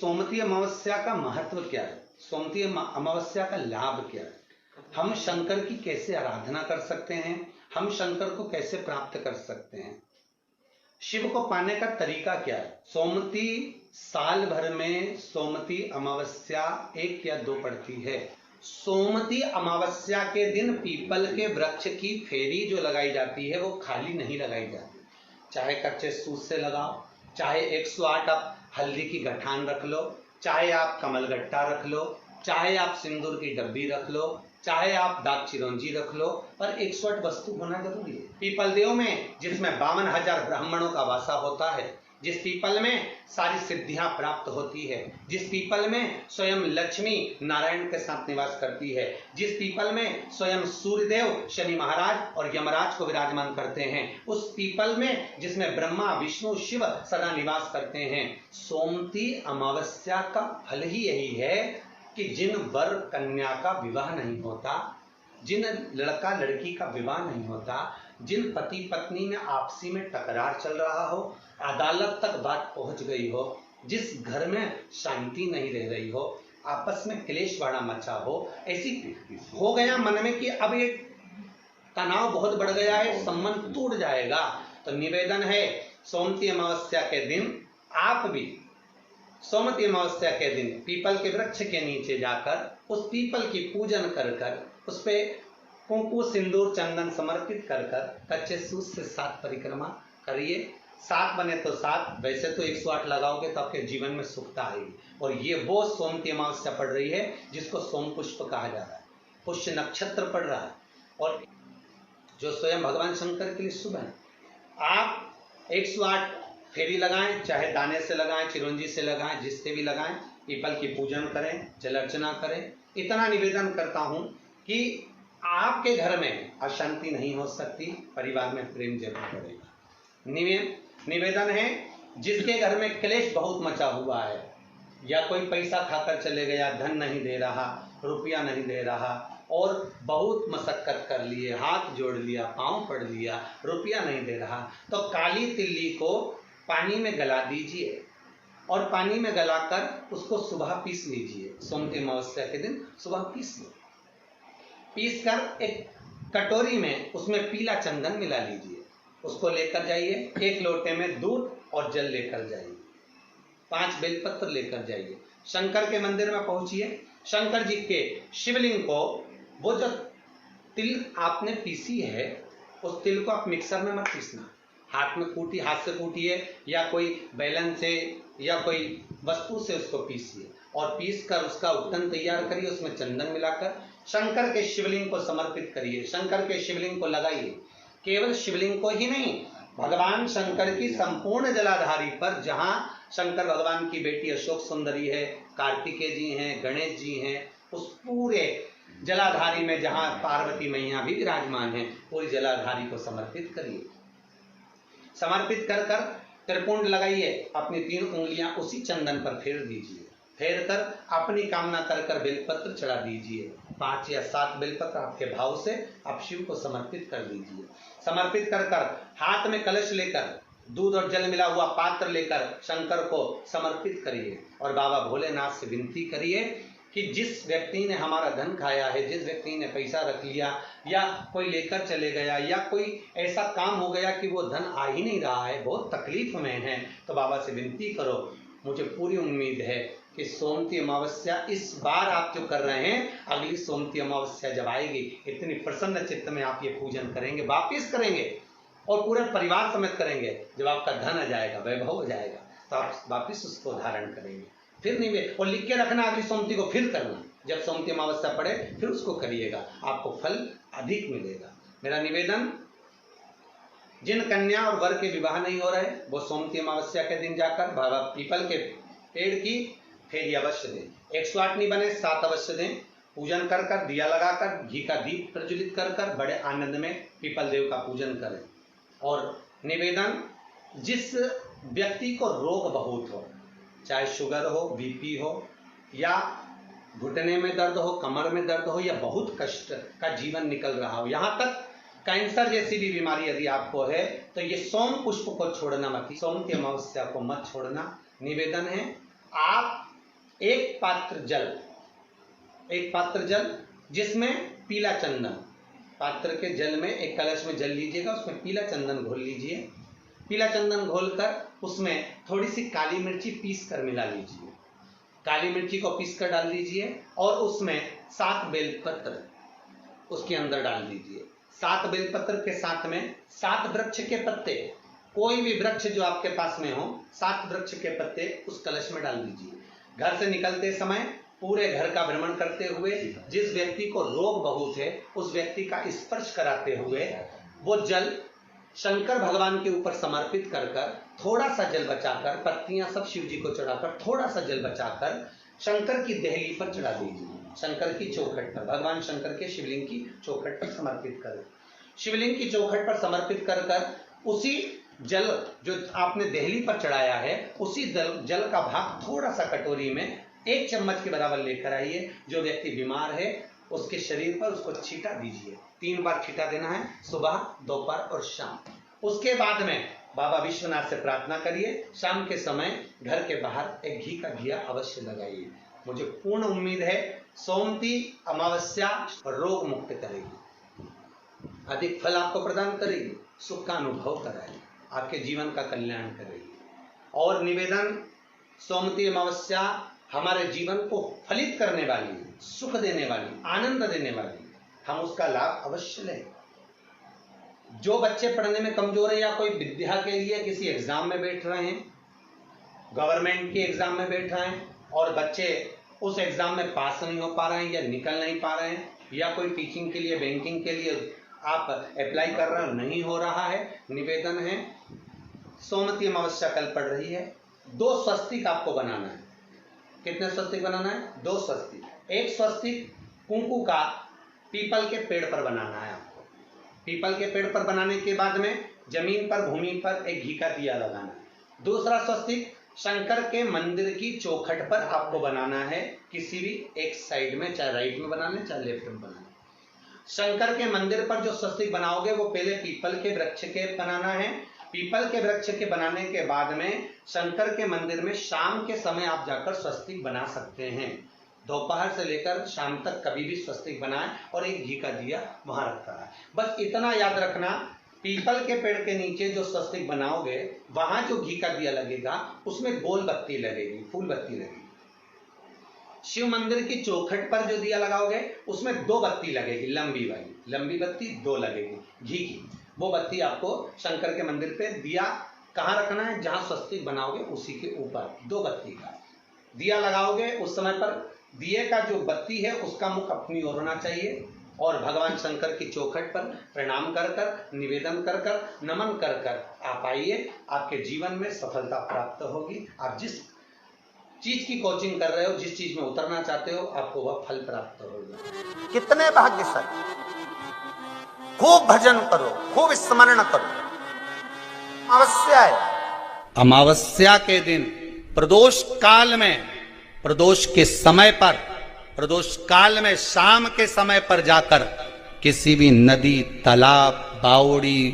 सोमवती अमावस्या का महत्व क्या है? सोमवती अमावस्या का लाभ क्या है? हम शंकर की कैसे आराधना कर सकते हैं? हम शंकर को कैसे प्राप्त कर सकते हैं? शिव को पाने का तरीका क्या है? सोमवती साल भर में सोमवती अमावस्या 1 या 2 पड़ती है। सोमवती अमावस्या के दिन पीपल के वृक्ष की फेरी जो लगाई जाती है वो खाली नहीं लगाई जाती। चाहे कच्चे सूत से लगाओ, चाहे 108 आप हल्दी की गठान रख लो, चाहे आप कमलगट्टा रख लो, चाहे आप सिंदूर की डब्बी रख लो, चाहे आप दाग चिरौंजी रख लो, पर 108 वस्तु होना जरूरी है। पीपल देव में जिसमें 52,000 ब्राह्मणों का वासा होता है, जिस पीपल में सारी सिद्धियां प्राप्त होती है, जिस पीपल में स्वयं लक्ष्मी नारायण के साथ निवास करती है, जिस पीपल में स्वयं सूर्यदेव शनि महाराज और यमराज को विराजमान करते हैं, उस पीपल में जिसमें ब्रह्मा विष्णु शिव सदा निवास करते हैं। सोमवती अमावस्या का फल ही यही है कि जिन वर कन्या का विवाह नहीं होता, जिन लड़का लड़की का विवाह नहीं होता, जिन पति पत्नी में आपसी में टकरार चल रहा हो, अदालत तक बात पहुंच गई हो, जिस घर में शांति नहीं रह रही हो, आपस में क्लेश बड़ा मचा हो, ऐसी हो गया मन में कि अब ये तनाव बहुत बढ़ गया है, संबंध टूट जाएगा, तो निवेदन है सोमवती अमावस्या के दिन आप भी सोमवती अमावस्या के दिन पीपल के वृक्ष के नीचे जाकर उस पीपल की पूजन कर कर उस पे कुंकु सिंदूर चंदन समर्पित कर कर कच्चे सूत से 7 परिक्रमा करिए। 7 बने तो 7, वैसे तो 108 लगाओगे तो आपके जीवन में सुखता आएगी। और ये वो सोमवती अमावस्या पड़ रही है जिसको सोम पुष्प कहा जा रहा है, पुष्य नक्षत्र पड़ रहा है और जो स्वयं भगवान शंकर के लिए शुभ है। आप 108 फेरी लगाएं, चाहे दाने से लगाएं, चिरौंजी से लगाएं, जिससे भी लगाएं, पीपल की पूजन करें, जल अर्चना करें। इतना निवेदन करता हूं कि आपके घर में अशांति नहीं हो सकती, परिवार में प्रेम जरूर बढ़ेगा। निवेदन है जिसके घर में क्लेश बहुत मचा हुआ है, या कोई पैसा खाकर चले गया, धन नहीं दे रहा, रुपया नहीं दे रहा और बहुत मशक्कत कर लिए, हाथ जोड़ लिया, पांव पड़ लिया, रुपया नहीं दे रहा, तो काली तिल्ली को पानी में गला दीजिए और पानी में गलाकर उसको सुबह पीस लीजिए। सोमवती अमावस्या के दिन सुबह पीस लो, पीस कर एक कटोरी में उसमें पीला चंदन मिला लीजिए, उसको लेकर जाइए, 1 लोटे में दूध और जल लेकर जाइए, 5 बेलपत्र लेकर जाइए, शंकर के मंदिर में पहुंचिए, शंकर जी के शिवलिंग को वो जो तिल आपने पीसी है उस तिल को आप मिक्सर में मत पीसना, हाथ से कूटिए या कोई बैलन से या कोई वस्तु से उसको पीसिए और पीस कर उसका उपटन तैयार करिए, उसमें चंदन मिलाकर शंकर के शिवलिंग को समर्पित करिए, शंकर के शिवलिंग को लगाइए। केवल शिवलिंग को ही नहीं, भगवान शंकर की संपूर्ण जलाधारी पर, जहां शंकर भगवान की बेटी अशोक सुंदरी है, कार्तिकेय जी हैं, गणेश जी हैं, उस पूरे जलाधारी में जहां पार्वती मैया भी विराजमान है, पूरी जलाधारी को समर्पित करिए। समर्पित कर कर त्रिपुंड लगाइए, अपनी 3 उंगलियां उसी चंदन पर फेर दीजिए, फेर कर अपनी कामना कर कर बेलपत्र चढ़ा दीजिए। 5 या 7 बेलपत्र आपके भाव से आप शिव को समर्पित कर दीजिए। समर्पित कर कर हाथ में कलश लेकर दूध और जल मिला हुआ पात्र लेकर शंकर को समर्पित करिए और बाबा भोलेनाथ से विनती करिए कि जिस व्यक्ति ने हमारा धन खाया है, जिस व्यक्ति ने पैसा रख लिया या कोई लेकर चले गया या कोई ऐसा काम हो गया कि वो धन आ ही नहीं रहा है, बहुत तकलीफ में है, तो बाबा से विनती करो। मुझे पूरी उम्मीद है कि सोमवती अमावस्या इस बार आप जो कर रहे हैं, अगली सोमवती अमावस्या जब आएगी, इतनी प्रसन्न चित्त में आप ये पूजन करेंगे, वापिस करेंगे और पूरे परिवार समेत करेंगे। जब आपका धन आ जाएगा, वैभव हो जाएगा, तो आप वापिस उसको धारण करेंगे। फिर नहीं, और लिख के रखना, अगली सोमवती को फिर करना, जब सोमवती अमावस्या पड़े फिर उसको करिएगा, आपको फल अधिक मिलेगा। मेरा निवेदन, जिन कन्या और वर के विवाह नहीं हो रहे, वो सोमवती अमावस्या के दिन जाकर बाबा पीपल के पेड़ की फेरी अवश्य दें। 108 नहीं बने 7 अवश्य दें। पूजन कर कर, दिया लगाकर, घी का दीप प्रज्वलित कर कर बड़े आनंद में पीपल देव का पूजन करें। और निवेदन, जिस व्यक्ति को रोग बहुत हो, चाहे शुगर हो, बीपी हो या घुटने में दर्द हो, कमर में दर्द हो या बहुत कष्ट का जीवन निकल रहा हो, यहाँ तक कैंसर जैसी भी बीमारी यदि आपको है, तो ये सोम पुष्प को छोड़ना मत, सोमवती अमावस्या को मत छोड़ना। निवेदन है, आप एक पात्र जल जिसमें पीला चंदन, पात्र के जल में एक कलश में जल लीजिएगा, उसमें पीला चंदन घोल लीजिए। पीला चंदन घोलकर उसमें थोड़ी सी काली मिर्ची पीस कर मिला लीजिए, काली मिर्ची को पीस कर डाल दीजिए और उसमें 7 बेलपत्र उसके अंदर डाल दीजिए। 7 बेलपत्र के साथ में 7 वृक्ष के पत्ते, कोई भी वृक्ष जो आपके पास में हो, 7 वृक्ष के पत्ते उस कलश में डाल दीजिए। घर से निकलते समय पूरे घर का भ्रमण करते हुए जिस व्यक्ति को रोग बहुत है उस व्यक्ति का स्पर्श कराते हुए वो जल शंकर भगवान के ऊपर समर्पित कर कर थोड़ा सा जल बचाकर, पत्तियां सब शिव जी को चढ़ाकर थोड़ा सा जल बचाकर शंकर की देहली पर चढ़ा दीजिए, शंकर की चौखट पर, भगवान शंकर के शिवलिंग की चौखट पर समर्पित करें। शिवलिंग की चौखट पर समर्पित कर कर उसी जल जो आपने देहली पर चढ़ाया है उसी जल का भाग थोड़ा सा कटोरी में 1 चम्मच के बराबर लेकर आइए। जो व्यक्ति बीमार है उसके शरीर पर उसको छींटा दीजिए, 3 बार छींटा देना है, सुबह, दोपहर और शाम। उसके बाद में बाबा विश्वनाथ से प्रार्थना करिए, शाम के समय घर के बाहर एक घी का दिया अवश्य लगाइए। मुझे पूर्ण उम्मीद है सोमती अमावस्या रोग मुक्त करेगी, अधिक फल आपको प्रदान करेगी, सुख का अनुभव कराएगी, आपके जीवन का कल्याण करेगी। और निवेदन, सोमती अमावस्या हमारे जीवन को फलित करने वाली, सुख देने वाली, आनंद देने वाली, हम उसका लाभ अवश्य लें। जो बच्चे पढ़ने में कमजोर है या कोई विद्या के लिए किसी एग्जाम में बैठ रहे हैं, गवर्नमेंट के एग्जाम में बैठ रहे हैं और बच्चे उस एग्जाम में पास नहीं हो पा रहे हैं या निकल नहीं पा रहे हैं, या कोई टीचिंग के लिए, बैंकिंग के लिए आप अप्लाई कर रहे हो, नहीं हो रहा है, निवेदन है सोमती अमावस्या कल पड़ रही है, 2 स्वस्तिक आपको बनाना है। कितने स्वस्तिक बनाना है? 2 स्वस्तिक। एक स्वस्तिक कुंकू का पीपल के पेड़ पर बनाना है आपको। पीपल के पेड़ पर बनाने के बाद में जमीन पर, भूमि पर एक घी का दिया लगाना है। दूसरा स्वस्तिक शंकर के मंदिर की चौखट पर आपको बनाना है, किसी भी एक साइड में, चाहे राइट में बना लें चाहे लेफ्ट में बना लें। शंकर के मंदिर पर जो स्वस्तिक बनाओगे वो पहले पीपल के वृक्ष के बनाना है। पीपल के वृक्ष के बनाने के बाद में शंकर के मंदिर में शाम के समय आप जाकर स्वस्तिक बना सकते हैं। दोपहर से लेकर शाम तक कभी भी स्वस्तिक बनाएं और एक घी का दिया वहां रखा है। बस इतना याद रखना, पीपल के पेड़ के नीचे जो स्वस्तिक बनाओगे वहां जो घी का दिया लगेगा उसमें गोल बत्ती लगेगी, फूल बत्ती लगेगी। शिव मंदिर की चौखट पर जो दिया लगाओगे उसमें 2 बत्ती लगेगी, लंबी वाली, लंबी बत्ती 2 लगेगी घी की। वो बत्ती आपको शंकर के मंदिर पे दिया कहाँ रखना है? जहां स्वस्तिक बनाओगे उसी के ऊपर 2 बत्ती का दिया लगाओगे। उस समय पर दिए का जो बत्ती है उसका मुख अपनी ओर होना चाहिए और भगवान शंकर की चौखट पर प्रणाम कर कर, निवेदन कर कर, नमन कर कर आप आइए। आपके जीवन में सफलता प्राप्त होगी। आप जिस चीज की कोचिंग कर रहे हो, जिस चीज में उतरना चाहते हो, आपको वह फल प्राप्त होगा। कितने भाग्यशाली। खूब भजन करो, खूब स्मरण करो। अमावस्या है, अमावस्या के दिन प्रदोष काल में, प्रदोष के समय पर, प्रदोष काल में शाम के समय पर जाकर किसी भी नदी, तालाब, बावड़ी,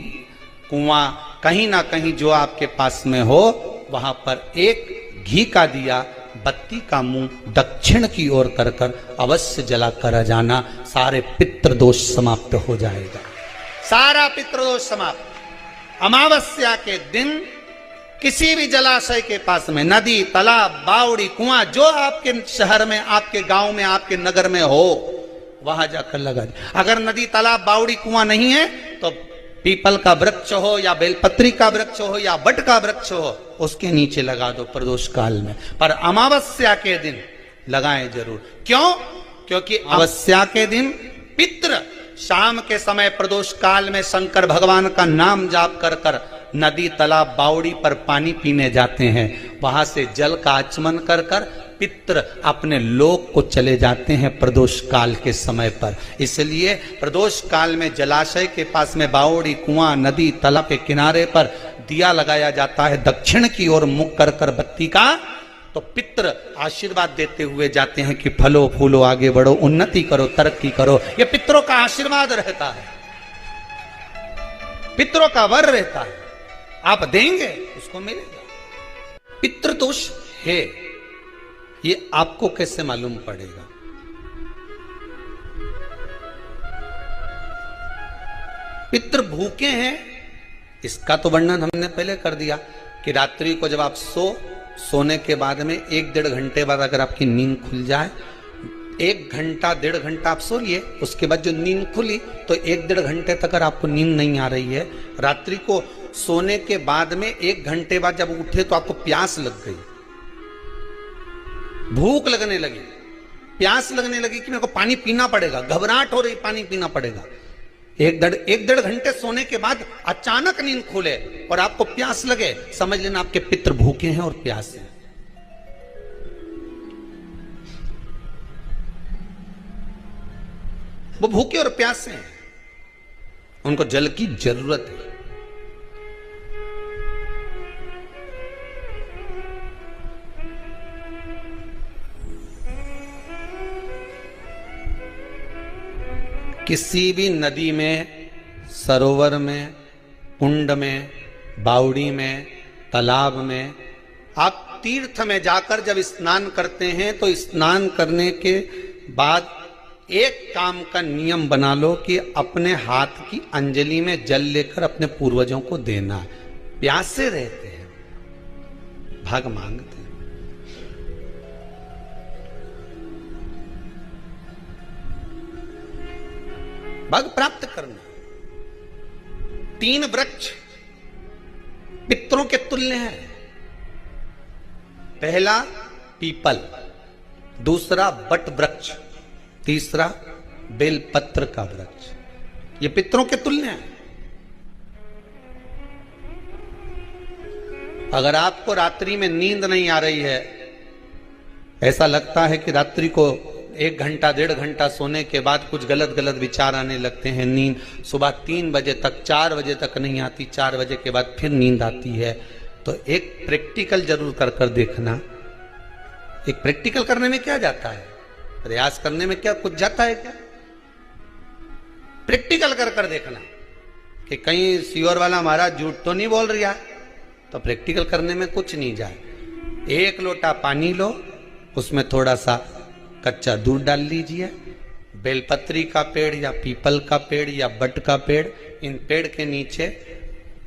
कुआं, कहीं ना कहीं जो आपके पास में हो वहां पर एक घी का दिया, बत्ती का मुंह दक्षिण की ओर कर कर अवश्य जला कर जाना। सारे पितृदोष समाप्त हो जाएगा, सारा पितृदोष समाप्त। अमावस्या के दिन किसी भी जलाशय के पास में, नदी, तालाब, बावड़ी, कुआं, जो आपके शहर में, आपके गांव में, आपके नगर में हो वहां जाकर लगा दे। अगर नदी, तालाब, बावड़ी, कुआं नहीं है तो पीपल का वृक्ष हो या बेलपत्री का वृक्ष हो या बट का वृक्ष हो, उसके नीचे लगा दो प्रदोष काल में। पर अमावस्या के दिन लगाएं जरूर। क्यों? क्योंकि अमावस्या के दिन पितृ शाम के समय प्रदोष काल में शंकर भगवान का नाम जाप कर कर नदी, तालाब, बावड़ी पर पानी पीने जाते हैं। वहां से जल का आचमन कर कर पितृ अपने लोक को चले जाते हैं प्रदोष काल के समय पर। इसलिए प्रदोष काल में जलाशय के पास में, बावड़ी, कुआं, नदी, तालाब के किनारे पर दिया लगाया जाता है दक्षिण की ओर मुख कर कर बत्ती का। तो पितृ आशीर्वाद देते हुए जाते हैं कि फलो फूलो, आगे बढ़ो, उन्नति करो, तरक्की करो। ये पितरों का आशीर्वाद रहता है, पितरों का वर रहता है। आप देंगे उसको मिलेगा। पितृदोष है, ये आपको कैसे मालूम पड़ेगा? पितृ भूखे हैं, इसका तो वर्णन हमने पहले कर दिया कि रात्रि को जब आप सोने के बाद में 1-1.5 घंटे बाद अगर आपकी नींद खुल जाए, 1 घंटा 1.5 घंटा आप सो लिए, उसके बाद जो नींद खुली तो 1-1.5 घंटे तक अगर आपको नींद नहीं आ रही है, रात्रि को सोने के बाद में 1 घंटे बाद जब उठे तो आपको प्यास लग गई, भूख लगने लगी, प्यास लगने लगी कि मेरे को पानी पीना पड़ेगा, घबराहट हो रही, पानी पीना पड़ेगा। 1-1.5 घंटे सोने के बाद अचानक नींद खुले और आपको प्यास लगे, समझ लेना आपके पितृ भूखे हैं और प्यास है। वो भूखे और प्यासे हैं, उनको जल की जरूरत है। किसी भी नदी में, सरोवर में, कुंड में, बावड़ी में, तालाब में, आप तीर्थ में जाकर जब स्नान करते हैं तो स्नान करने के बाद एक काम का नियम बना लो कि अपने हाथ की अंजलि में जल लेकर अपने पूर्वजों को देना। प्यासे रहते हैं, भाग मांगते हैं। भाग प्राप्त करना। 3 वृक्ष पितरों के तुल्य हैं। पहला पीपल, दूसरा बट वृक्ष, तीसरा बेलपत्र का वृक्ष। ये पितरों के तुल्य हैं। अगर आपको रात्रि में नींद नहीं आ रही है, ऐसा लगता है कि रात्रि को 1 घंटा 1.5 घंटा सोने के बाद कुछ गलत गलत विचार आने लगते हैं, नींद सुबह 3 बजे तक 4 बजे तक नहीं आती, 4 बजे के बाद फिर नींद आती है, तो एक प्रैक्टिकल जरूर कर देखना। एक प्रैक्टिकल करने में क्या जाता है? प्रयास करने में क्या कुछ जाता है क्या? प्रैक्टिकल कर देखना कि कहीं सीवर वाला महाराज झूठ तो नहीं बोल रहा, तो प्रैक्टिकल करने में कुछ नहीं जाए। 1 लोटा पानी लो, उसमें थोड़ा सा कच्चा दूध डाल लीजिए, बेलपत्री का पेड़ या पीपल का पेड़ या बट का पेड़, इन पेड़ के नीचे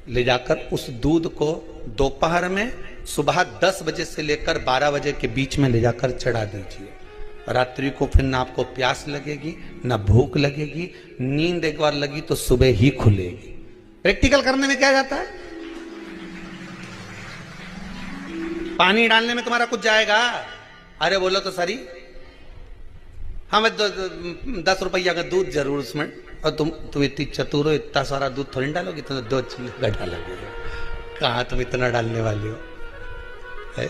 ले जाकर उस दूध को दोपहर में सुबह 10 बजे से लेकर 12 बजे के बीच में ले जाकर चढ़ा दीजिए। रात्रि को फिर ना आपको प्यास लगेगी, ना भूख लगेगी, नींद एक बार लगी तो सुबह ही खुलेगी। प्रैक्टिकल करने में क्या जाता है? पानी डालने में तुम्हारा कुछ जाएगा? अरे बोलो तो सरी, हमें 10 रुपया का दूध जरूर उसमें, और तुम इतनी चतुर हो, इतना सारा दूध थोड़ी डालोगी, तो 2 चिल्ला डालोगे। कहाँ तुम इतना डालने वाली हो? है?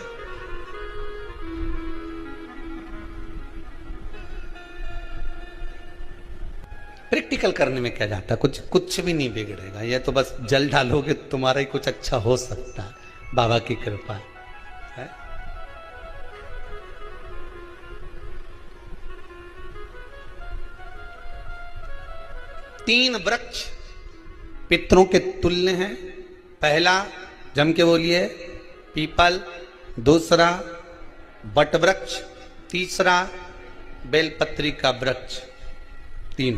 प्रैक्टिकल करने में क्या जाता है? कुछ भी नहीं बिगड़ेगा। ये तो बस जल डालोगे तुम्हारा ही कुछ अच्छा हो सकता है, बाबा की कृपा है। 3 वृक्ष पितरों के तुल्य हैं। पहला जम के बोलिए पीपल, दूसरा बट वृक्ष, तीसरा बेलपत्री का वृक्ष। 3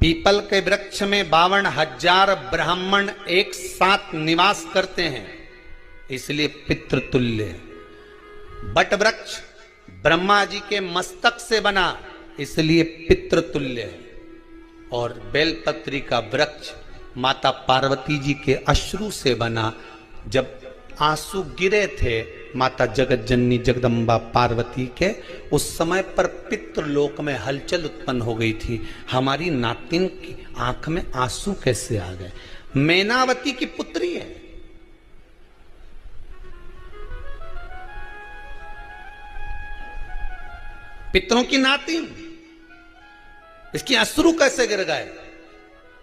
पीपल के वृक्ष में 52,000 ब्राह्मण एक साथ निवास करते हैं, इसलिए पितृतुल्य है। बट वृक्ष ब्रह्मा जी के मस्तक से बना, इसलिए पितृतुल्य है। और बेलपत्री का वृक्ष माता पार्वती जी के अश्रु से बना। जब आंसू गिरे थे माता जगत जननी जगदम्बा पार्वती के, उस समय पर पितृलोक में हलचल उत्पन्न हो गई थी। हमारी नातिन की आंख में आंसू कैसे आ गए? मैनावती की पुत्री है। पितरों की नातिन, इसकी अश्रु कैसे गिर गए?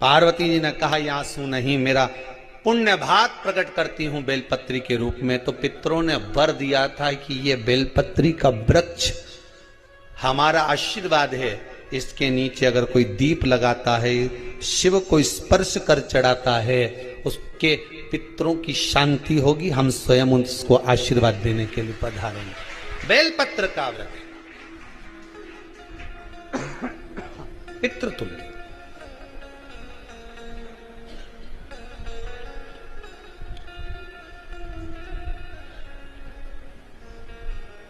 पार्वती जी ने कहा ये आंसू नहीं, मेरा पुण्य भाग प्रकट करती हूं बेलपत्री के रूप में। तो पितरों ने वर दिया था कि ये बेलपत्री का वृक्ष हमारा आशीर्वाद है, इसके नीचे अगर कोई दीप लगाता है, शिव को स्पर्श कर चढ़ाता है, उसके पितरों की शांति होगी। हम स्वयं उसको आशीर्वाद देने के लिए पधारेंगे। बेलपत्र का व्रत पितृतुल्य।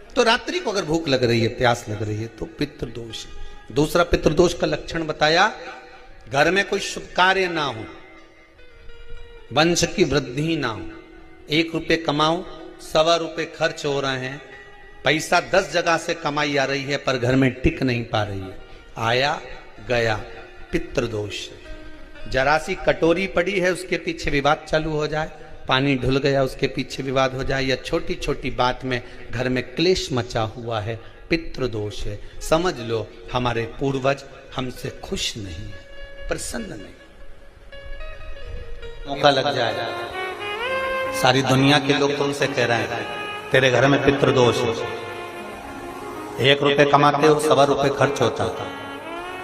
तो रात्रि को अगर भूख लग रही है, प्यास लग रही है तो पितृदोष। दूसरा पितृदोष का लक्षण बताया, घर में कोई शुभ कार्य ना हो, वंश की वृद्धि ना हो, 1 रुपये कमाओ 1.25 रुपये खर्च हो रहे हैं, पैसा 10 जगह से कमाई आ रही है पर घर में टिक नहीं पा रही है, आया गया, पितृदोष। जरा सी कटोरी पड़ी है उसके पीछे विवाद चालू हो जाए, पानी ढुल गया उसके पीछे विवाद हो जाए, या छोटी छोटी बात में घर में क्लेश मचा हुआ है, पितृदोष है। समझ लो हमारे पूर्वज हमसे खुश नहीं है, प्रसन्न नहीं। मौका लग जाए, सारी दुनिया के लोग तुमसे कह रहे हैं तेरे घर में पितृदोष है, 1 रुपये कमाते हो 1.25 रुपये खर्च होता है,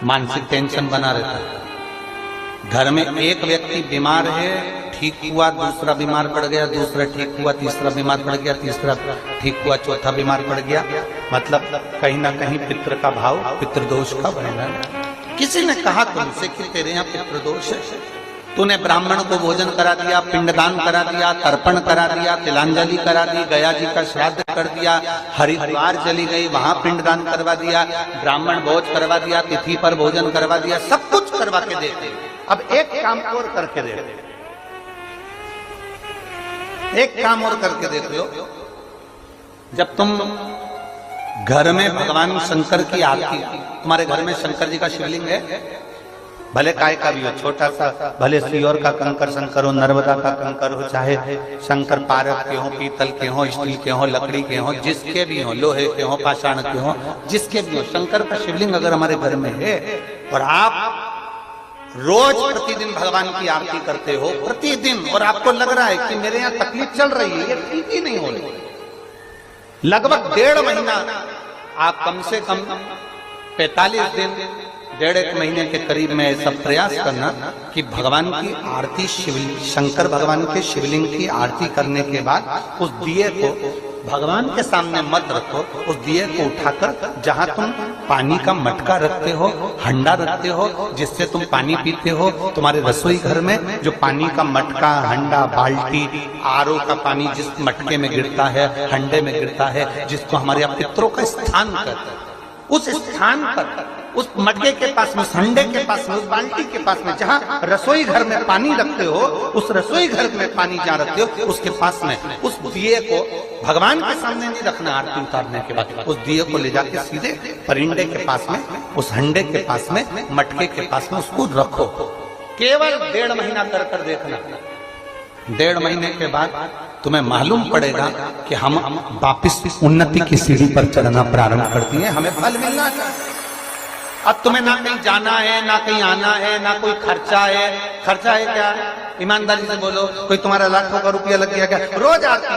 मानसिक टेंशन बना रहता है। घर में एक व्यक्ति बीमार है, ठीक हुआ, दूसरा बीमार पड़ गया, दूसरा ठीक हुआ, तीसरा बीमार पड़ गया, तीसरा ठीक हुआ, चौथा बीमार पड़ गया। मतलब कहीं ना कहीं पितृ का भाव, पितृदोष का वर्णन। किसी ने कहा तुमसे कि तेरे यहाँ पितृदोष है, तूने ब्राह्मण को भोजन करा दिया, पिंडदान करा दिया, तर्पण करा दिया, तिलांजलि करा दी, गया जी का श्राद्ध कर दिया, हरिद्वार चली गई वहां पिंडदान करवा दिया, ब्राह्मण भोज करवा दिया, तिथि पर भोजन करवा दिया, सब कुछ करवा के देते। अब एक काम और करके दे, एक काम और करके देख लो। जब तुम घर में भगवान शंकर की आरती, तुम्हारे घर में शंकर जी का शिवलिंग है, भले काय का भी हो, छोटा सा, भले सियोर का कंकर शंकर हो, नर्मदा का कंकर हो, चाहे शंकर पारद के हो, पीतल के हो, स्टील के हो, लकड़ी के हो, जिसके भी हो, लोहे के हो, पाषाण के हो, जिसके भी हो, शंकर का शिवलिंग अगर हमारे घर में है और आप रोज प्रतिदिन भगवान की आरती करते हो, प्रतिदिन, और आपको लग रहा है कि मेरे यहाँ तकलीफ चल रही है, ये ठीक ही नहीं हो रही, लगभग 1.5 महीना आप कम से कम 45 दिन, 1.5 महीने के करीब में ऐसा प्रयास करना कि भगवान की आरती, शंकर भगवान के शिवलिंग की आरती करने के बाद उस दिए को भगवान के सामने मत रखो, उस दिए को उठाकर जहां तुम पानी का मटका रखते हो, हंडा रखते हो, जिससे तुम पानी पीते हो, तुम्हारे रसोई घर में जो पानी का मटका, हंडा, बाल्टी, आरओ का पानी जिस मटके में गिरता है, हंडे में गिरता है, जिसको हमारे यहाँ पितरों का स्थान कहते हैं, उस स्थान पर, उस मटके के पास में, उस हंडे के पास में, उस बाल्टी के पास में, जहां रसोई घर में पानी रखते हो, उस रसोई घर में पानी जहां रखते हो, उसके पास में उस दिए को भगवान के सामने नहीं रखना। आरती उतारने के बाद उस दिए को ले जाके सीधे परिंडे के पास में, उस हंडे के पास में, मटके के पास में उसको रखो। केवल 1.5 महीना कर कर देखना। 1.5 महीने के बाद तुम्हें मालूम पड़ेगा कि हम वापिस उन्नति की सीढ़ी पर चढ़ना प्रारंभ करती हैं, हमें फल मिलना चाहिए। अब तुम्हें ना कहीं जाना है, ना कहीं आना है, ना कोई खर्चा है। खर्चा है क्या? ईमानदारी से बोलो, कोई तुम्हारा लाखों का रुपया लग गया क्या? रोज आरती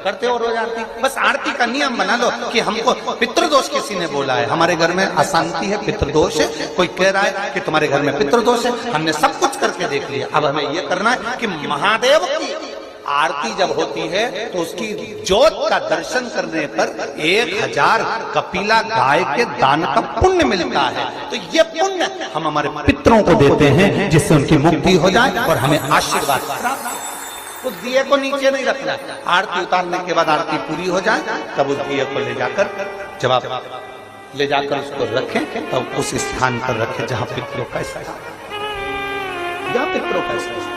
करते हो रोज आरती। बस आरती का नियम बना लो कि हमको पितृदोष किसी ने बोला है, हमारे घर में अशांति है, पितृदोष है, कोई कह रहा है कि तुम्हारे घर में पितृदोष है, हमने सब कुछ करके देख लिया। अब हमें यह करना है कि महादेव की आरती जब होती है तो उसकी ज्योत का दर्शन करने पर 1000 कपिला गाय के दान का पुण्य मिलता है। तो ये पुण्य हम हमारे पितरों को देते हैं, जिससे उनकी मुक्ति हो जाए और हमें आशीर्वाद प्राप्त। उस दिए को नीचे नहीं रखना, आरती उतारने के बाद आरती पूरी हो जाए तब उस दिए को ले जाकर, जब आप ले जाकर उसको रखें तब उस स्थान पर रखें जहां पितरों का स्थान, जहां पितरों का स्थान।